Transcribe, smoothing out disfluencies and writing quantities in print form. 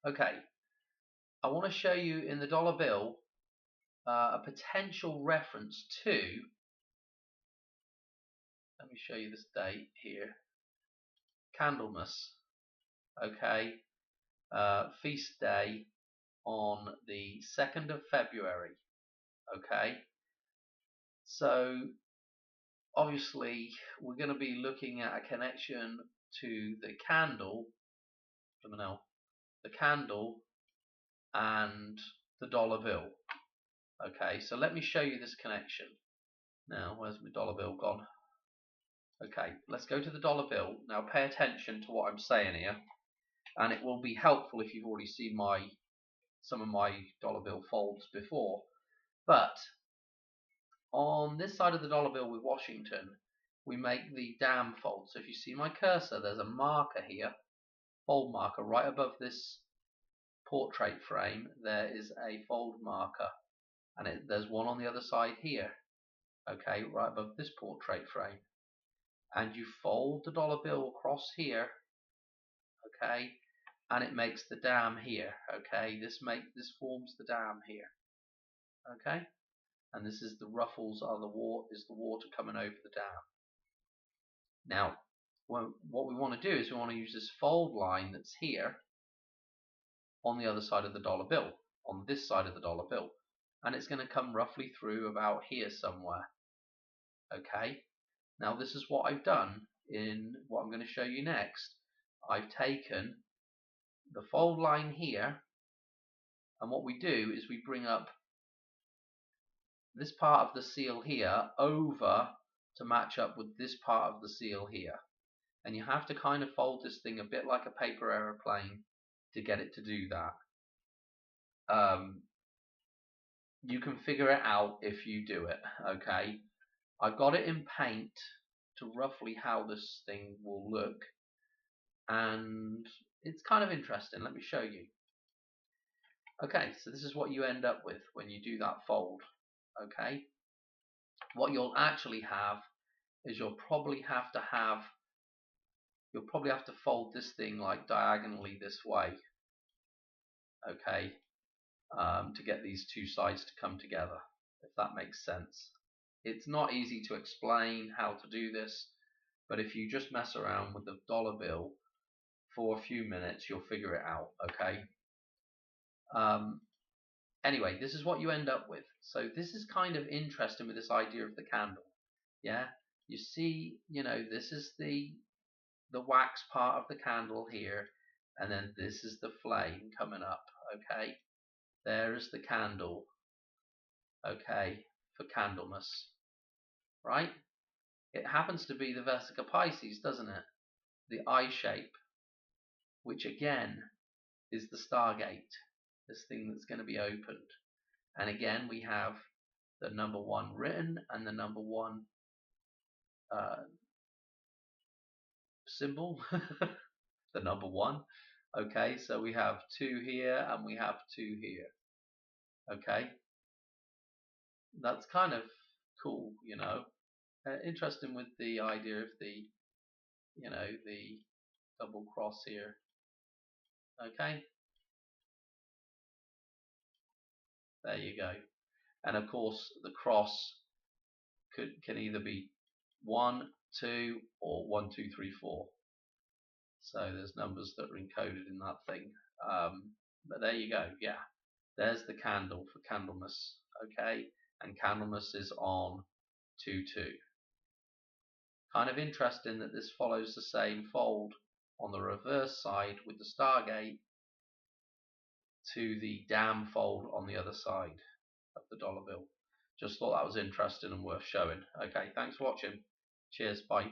Okay, I want to show you in the dollar bill a potential reference to, let me show you this date here, Candlemas, okay, feast day on the 2nd of February, okay. So obviously we're going to be looking at a connection to the candle, and the dollar bill. Okay, so let me show you this connection. Now, where's my dollar bill gone? Okay, let's go to the dollar bill. Now pay attention to what I'm saying here, and it will be helpful if you've already seen some of my dollar bill folds before. But on this side of the dollar bill with Washington, we make the dam fold. So if you see my cursor, there's a marker here, fold marker, right above this portrait frame. There is a fold marker, and there's one on the other side here, okay, right above this portrait frame. And you fold the dollar bill across here, okay, and it makes the dam here, okay. This forms the dam here, okay, and this is the ruffles are the water coming over the dam. Now, what we want to do is we want to use this fold line that's here on the other side of the dollar bill, on this side of the dollar bill, and it's going to come roughly through about here somewhere, okay. Now this is what I've done in what I'm going to show you next. I've taken the fold line here, and what we do is we bring up this part of the seal here over to match up with this part of the seal here, and you have to kind of fold this thing a bit like a paper aeroplane to get it to do that. You can figure it out if you do it, okay. I've got it in paint to roughly how this thing will look, and it's kind of interesting. Let me show you. Okay, so this is what you end up with when you do that fold, okay. What you'll actually have is you'll probably have to fold this thing like diagonally this way, okay, to get these two sides to come together, if that makes sense. It's not easy to explain how to do this, but if you just mess around with the dollar bill for a few minutes, you'll figure it out, okay. Anyway, this is what you end up with. So this is kind of interesting with this idea of the candle. Yeah, you see, this is the wax part of the candle here, and then this is the flame coming up, okay. There is the candle, okay, for Candlemas, right? It happens to be the Vesica Pisces, doesn't it? The eye shape, which again is the Stargate, this thing that's going to be opened. And again, we have the number 1 written and the number 1 symbol, the number 1. Okay, so we have 2 here and we have 2 here. Okay, that's kind of cool, interesting with the idea of the double cross here. Okay, there you go. And of course the cross can either be 1, 2, or 1, 2, 3, 4. So there's numbers that are encoded in that thing. But there you go. Yeah, there's the candle for Candlemas. Okay, and Candlemas is on 2/2. Kind of interesting that this follows the same fold on the reverse side with the Stargate to the dam fold on the other side of the dollar bill. Just thought that was interesting and worth showing. Okay, thanks for watching. Cheers, bye.